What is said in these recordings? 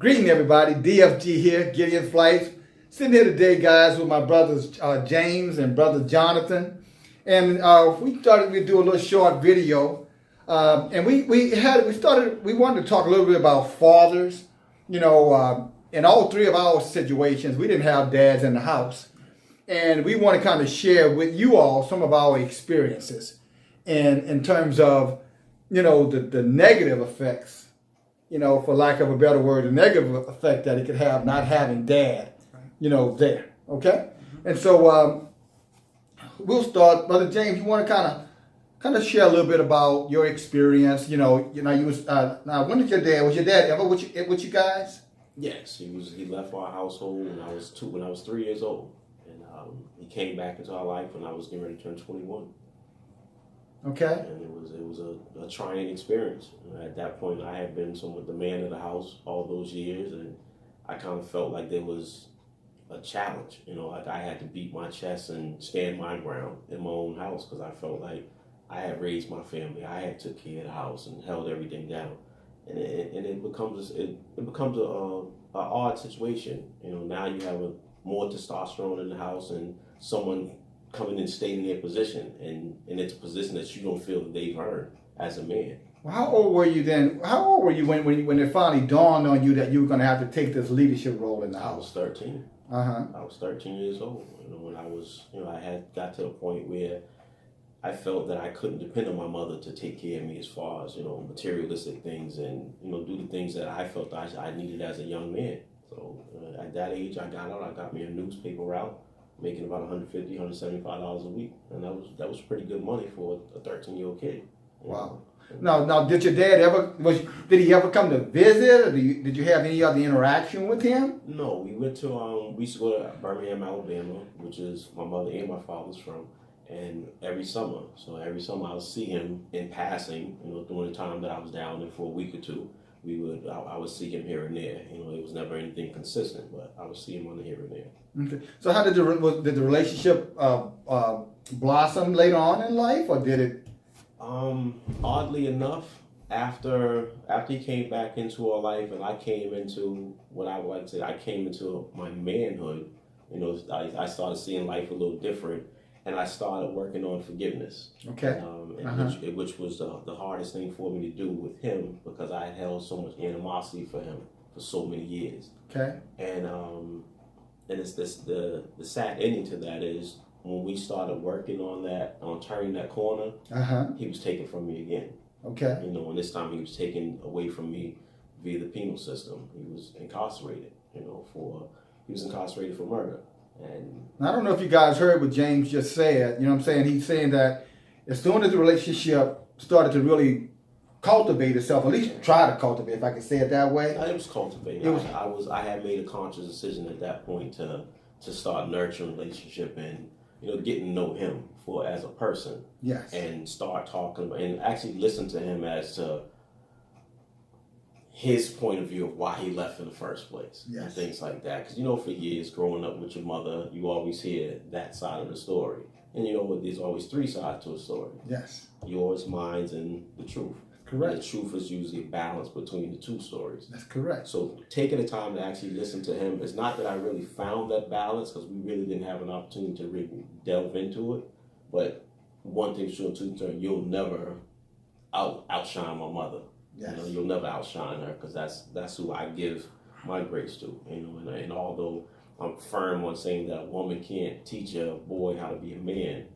Greeting everybody, DFG here, Gideon Flights. Sitting here today, guys, with my brothers James and brother Jonathan. And we thought we'd do a little short video. And we wanted to talk a little bit about fathers. You know, in all three of our situations, we didn't have dads in the house. And we want to kind of share with you all some of our experiences in terms of, you know, the negative effects, you know, for lack of a better word, the negative effect that it could have not having dad, you know, there. Okay? And so we'll start. Brother James, you want to kind of share a little bit about your experience. You was now, when did was your dad ever with you guys? Yes, he left our household when I was 3 years old. And he came back into our life when I was getting ready to turn 21. Okay. And it was a trying experience. At that point, I had been somewhat the man of the house all those years, and I kind of felt like there was a challenge. You know, like I had to beat my chest and stand my ground in my own house because I felt like I had raised my family, I had took care of the house and held everything down, and it becomes a odd situation. You know, now you have more testosterone in the house and someone coming and staying in their position, and it's a position that you don't feel that they've earned as a man. Well, how old were you then? How old were you when it finally dawned on you that you were going to have to take this leadership role in the house? I was 13. I was 13 years old. You know, when I had got to a point where I felt that I couldn't depend on my mother to take care of me as far as, you know, materialistic things and, you know, do the things that I felt I needed as a young man. So at that age, I got out. I got me a newspaper route, making about $150, $175 a week, and that was pretty good money for a 13-year-old kid. Wow. Now, did your dad did he ever come to visit, or did you have any other interaction with him? No, we used to go to Birmingham, Alabama, which is my mother and my father's from, and every summer I would see him in passing, you know, during the time that I was down there for a week or two. I would see him here and there. You know, it was never anything consistent, but I would see him on the here and there. Okay. So how did the relationship blossom later on in life, or did it? Oddly enough, after he came back into our life, and I came into what I would like to say, I came into my manhood. You know, I started seeing life a little different, and I started working on forgiveness. Okay. Which was the hardest thing for me to do with him because I had held so much animosity for him for so many years. Okay. And it's the sad ending to that is when we started working on turning that corner, he was taken from me again. Okay. You know, and this time he was taken away from me via the penal system. He was incarcerated. You know, he was incarcerated for murder. And I don't know if you guys heard what James just said. You know what I'm saying? He's saying that as soon as the relationship started to really cultivate itself, at least try to cultivate, if I can say it that way. It was cultivating. I had made a conscious decision at that point to start nurturing a relationship and, you know, getting to know him as a person. Yes. And start talking and actually listen to him as to his point of view of why he left in the first place. Yes. And things like that. Because, you know, for years growing up with your mother, you always hear that side of the story. And you know what? There's always three sides to a story. Yes. Yours, mine, and the truth. Correct. And the truth is usually a balance between the two stories. That's correct. So taking the time to actually listen to him, it's not that I really found that balance because we really didn't have an opportunity to really delve into it. But one thing's sure, you'll never outshine my mother. Yes. You know, you'll never outshine her because that's who I give my grace to. You know, and although I'm firm on saying that a woman can't teach a boy how to be a man,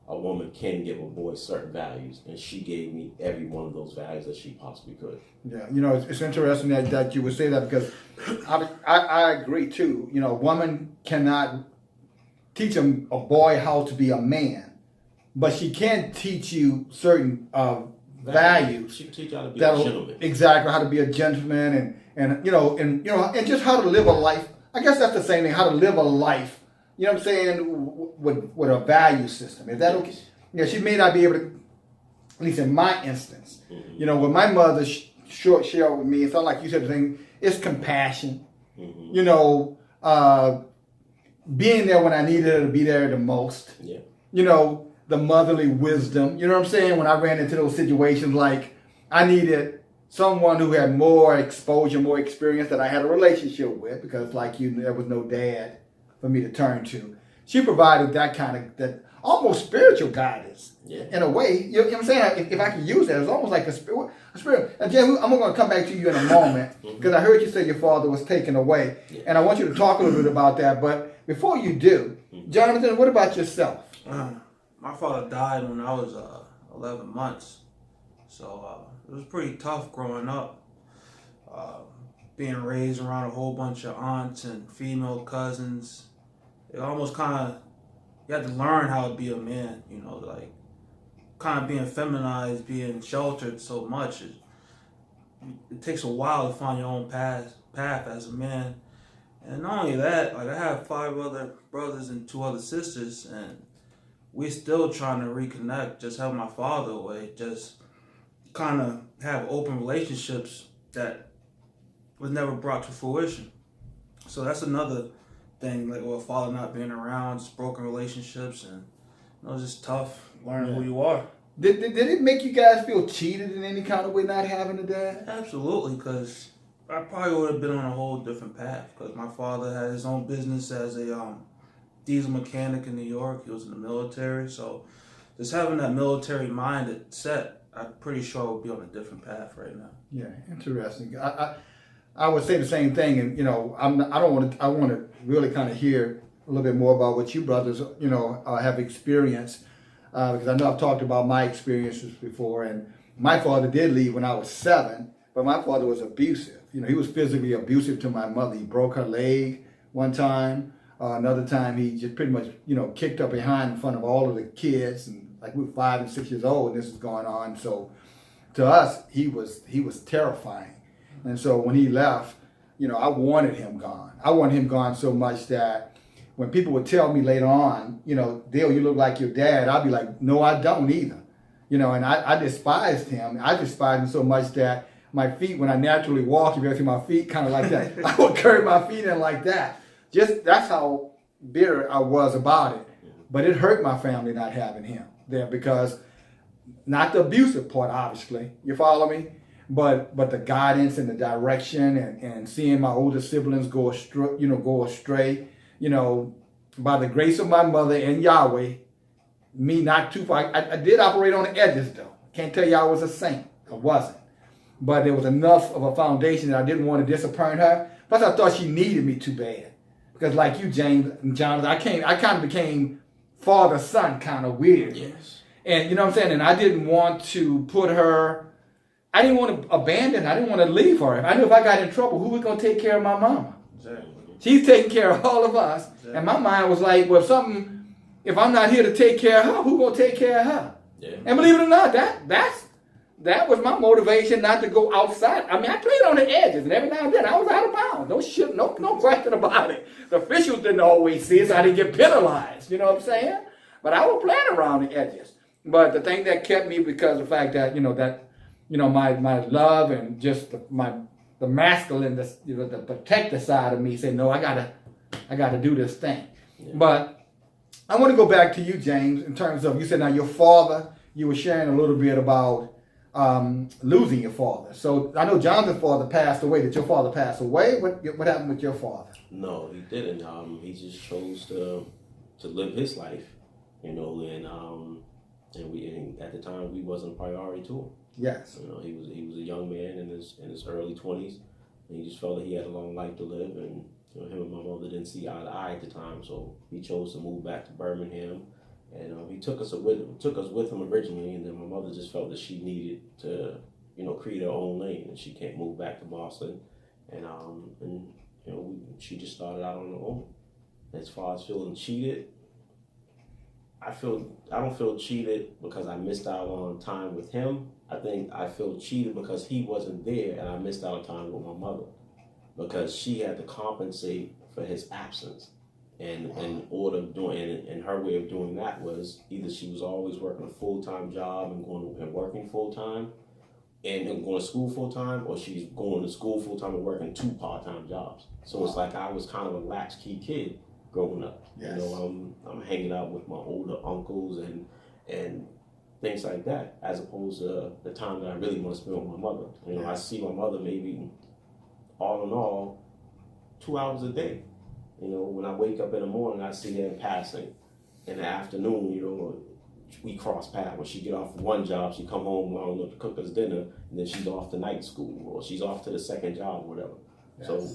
a woman can give a boy certain values, and she gave me every one of those values that she possibly could. Yeah, you know, it's interesting that you would say that because I agree too. You know, a woman cannot teach a boy how to be a man, but she can teach you certain values. She can teach you how to be a gentleman. Exactly, how to be a gentleman and just how to live a life. I guess that's the same thing, how to live a life. You know what I'm saying? With a value system. Is that okay? Yeah, she may not be able to, at least in my instance. Mm-hmm. You know, what my mother shared with me, it's not like you said the thing, it's compassion. Mm-hmm. You know, being there when I needed her to be there the most. Yeah. You know, the motherly wisdom. You know what I'm saying? When I ran into those situations like I needed someone who had more exposure, more experience that I had a relationship with, because like you, there was no dad for me to turn to. She provided that kind of, that almost spiritual guidance in a way. You know what I'm saying? If I can use that, it's almost like a spirit. And Jim, I'm going to come back to you in a moment, because I heard you say your father was taken away, and I want you to talk a little bit about that. But before you do, Jonathan, what about yourself? My father died when I was 11 months, so it was pretty tough growing up, being raised around a whole bunch of aunts and female cousins. It almost kind of, you had to learn how to be a man, you know, like kind of being feminized, being sheltered so much. It takes a while to find your own path as a man. And not only that, like I have 5 other brothers and 2 other sisters, and we're still trying to reconnect, just have my father away, just kind of have open relationships that was never brought to fruition. So that's another thing, like, well, father not being around, just broken relationships, and you know, just tough learning who you are. Did it make you guys feel cheated in any kind of way not having a dad? Absolutely, because I probably would have been on a whole different path, because my father had his own business as a diesel mechanic in New York. He was in the military, so just having that military mind set, I'm pretty sure I would be on a different path right now. Yeah, interesting. I would say the same thing, and you know, I want to really kind of hear a little bit more about what you brothers, you know, have experienced, because I know I've talked about my experiences before, and my father did leave when I was 7, but my father was abusive. You know, he was physically abusive to my mother. He broke her leg one time. Another time, he just pretty much, you know, kicked her behind in front of all of the kids, and like we were 5 and 6 years old, and this is going on. So, to us, he was terrifying. And so when he left, you know, I wanted him gone. I wanted him gone so much that when people would tell me later on, you know, Dale, you look like your dad, I'd be like, no, I don't either. You know, and I despised him. I despised him so much that my feet, when I naturally walk, if you ever see my feet kind of like that, I would curve my feet in like that. Just, that's how bitter I was about it. But it hurt my family not having him there, because not the abusive part, obviously, you follow me? But the guidance and the direction, and seeing my older siblings go astray, you know, by the grace of my mother and Yahweh, me not too far. I did operate on the edges though. Can't tell you I was a saint. I wasn't. But there was enough of a foundation that I didn't want to disappoint her. Plus I thought she needed me too bad. Because like you, James and Jonathan, I kind of became father-son kind of weird. Yes. And you know what I'm saying? And I didn't want to put her, I didn't want to abandon her. I didn't want to leave her. I knew if I got in trouble, who was going to take care of my mama? Exactly. She's taking care of all of us. Exactly. And my mind was like, well, if I'm not here to take care of her, who's going to take care of her? Yeah. And believe it or not, that was my motivation not to go outside. I mean, I played on the edges, and every now and then I was out of bounds. No question about it. The officials didn't always see it, so I didn't get penalized. You know what I'm saying? But I was playing around the edges. But the thing that kept me, because of the fact that, my love and just the masculine, the protector side of me said, no, I gotta do this thing. Yeah. But I want to go back to you, James, in terms of, you said now your father, you were sharing a little bit about losing your father. So I know Jonathan's father passed away. Did your father pass away? What happened with your father? No, he didn't. He just chose to live his life, and at the time we wasn't a priority to him. Yes. He was a young man in his early 20s, and he just felt that he had a long life to live, and him and my mother didn't see eye to eye at the time, so he chose to move back to Birmingham, and he took us with him originally, and then my mother just felt that she needed to create her own lane, and she can't move back to Boston, and she just started out on her own. As far as feeling cheated, I don't feel cheated because I missed out on time with him. I think I feel cheated because he wasn't there, and I missed out on time with my mother, because she had to compensate for his absence. And in order of doing, and her way of doing that was either she was always working a full-time job and working full-time and going to school full-time, or she's going to school full-time and working 2 part-time jobs. So it's like I was kind of a latchkey kid growing up. Yes. I'm hanging out with my older uncles and things like that, as opposed to the time that I really want to spend with my mother. You know, I see my mother maybe, all in all, 2 hours a day. You know, when I wake up in the morning, I see her in passing. In the afternoon, you know, we cross paths. When she get off one job, she come home, I don't know, to cook us dinner, and then she's off to night school, or she's off to the second job, or whatever. Yes. So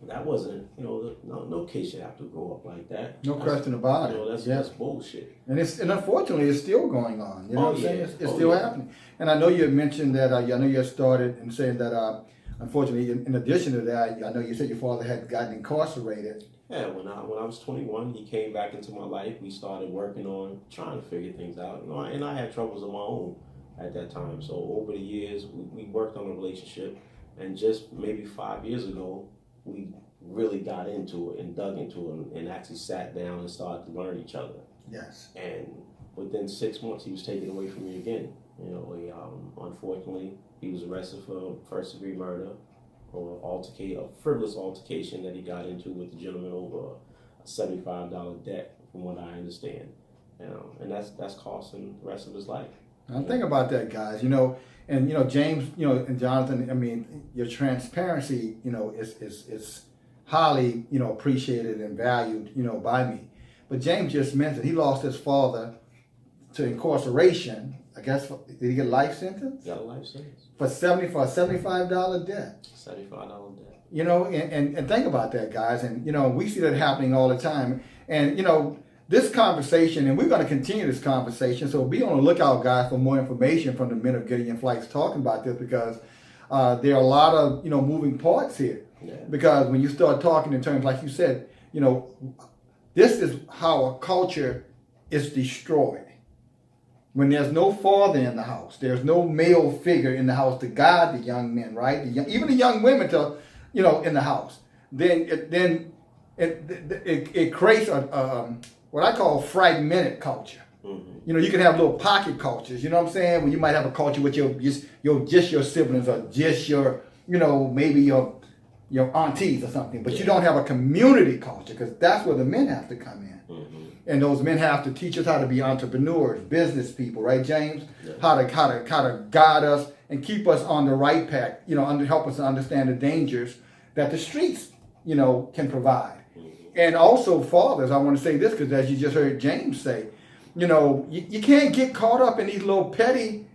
that wasn't, you know, no kid should have to grow up like that. No question about You know, it. that's bullshit. And unfortunately it's still going on. You know what I'm saying? It's Oh, still yeah. happening. And I know you had mentioned that. I know you had started and saying that. Unfortunately, in addition to that, I know you said your father had gotten incarcerated. Yeah, when I was 21, he came back into my life. We started working on trying to figure things out. You know, and I had troubles of my own at that time. So over the years, we worked on a relationship, and just maybe 5 years ago, we really got into it and dug into it and actually sat down and started to learn each other. Yes. And within 6 months, he was taken away from me again. You know, unfortunately, he was arrested for first-degree murder, or a frivolous altercation that he got into with the gentleman over a $75 debt, from what I understand. You know, and that's costing the rest of his life. Now think about that, guys. You know, and you know, James, you know, and Jonathan. I mean, your transparency, you know, is highly, you know, appreciated and valued, you know, by me. But James just mentioned he lost his father to incarceration. I guess, did he get a life sentence? Got a life sentence. For a $75 debt. $75 debt. You know, and think about that, guys. And, you know, we see that happening all the time. And, you know, this conversation, and we're going to continue this conversation, so be on the lookout, guys, for more information from the men of Gideon Flights talking about this, because there are a lot of, you know, moving parts here. Yeah. Because when you start talking in terms, like you said, you know, this is how a culture is destroyed. When there's no father in the house, there's no male figure in the house to guide the young men, right? Even the young women, to, you know, in the house. Then it creates what I call fragmented culture. Mm-hmm. You know, you can have little pocket cultures. You know what I'm saying? Where you might have a culture with just your siblings, or just your, you know, maybe your aunties or something. But you don't have a community culture, because that's where the men have to come in. Mm-hmm. And those men have to teach us how to be entrepreneurs, business people, right, James? Yeah. How to guide us and keep us on the right path. You know, help us to understand the dangers that the streets, you know, can provide. Mm-hmm. And also, fathers, I want to say this, because as you just heard James say, you know, you can't get caught up in these little petty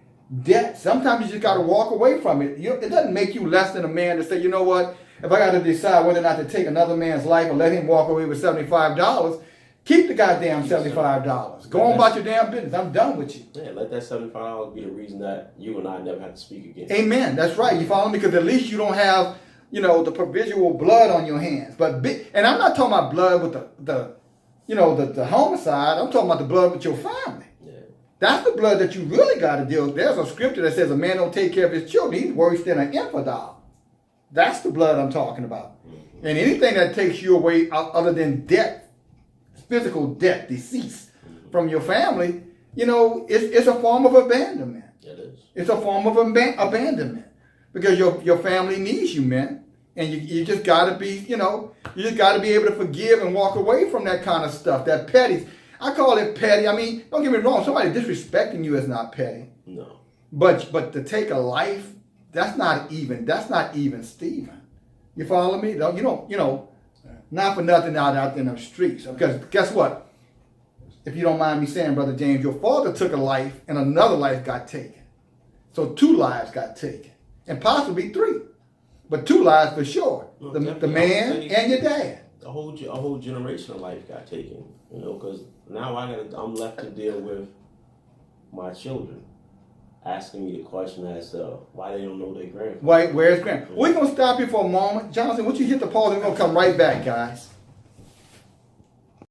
debts. Sometimes you just got to walk away from it. It doesn't make you less than a man to say, you know what, if I got to decide whether or not to take another man's life or let him walk away with $75, keep the goddamn $75. Go on about your damn business. I'm done with you. Yeah, let that $75 be the reason that you and I never have to speak again. Amen. That's right. You follow me? Because at least you don't have, you know, the provisional blood on your hands. And I'm not talking about blood with the homicide. I'm talking about the blood with your family. Yeah. That's the blood that you really got to deal with. There's a scripture that says a man don't take care of his children, he's worse than an infidel. That's the blood I'm talking about. Mm-hmm. And anything that takes you away other than death, physical death, decease from your family, you know, it's a form of abandonment. It is. It's a form of abandonment, because your family needs you, man. And you just got to be, you know, you just got to be able to forgive and walk away from that kind of stuff, that petty. I call it petty. I mean, don't get me wrong. Somebody disrespecting you is not petty. No. But to take a life, that's not even Stephen. You follow me? You know, not for nothing out in the streets. Because guess what? If you don't mind me saying, Brother James, your father took a life and another life got taken. So 2 lives got taken. And possibly 3. But 2 lives for sure. No, the man and your dad. A whole generation of life got taken. You know, because now I'm left to deal with my children asking me the question as to why they don't know their grandfather. Where's grandpa? We're going to stop here for a moment. Jonathan, would you hit the pause, and we're going to come right back, guys.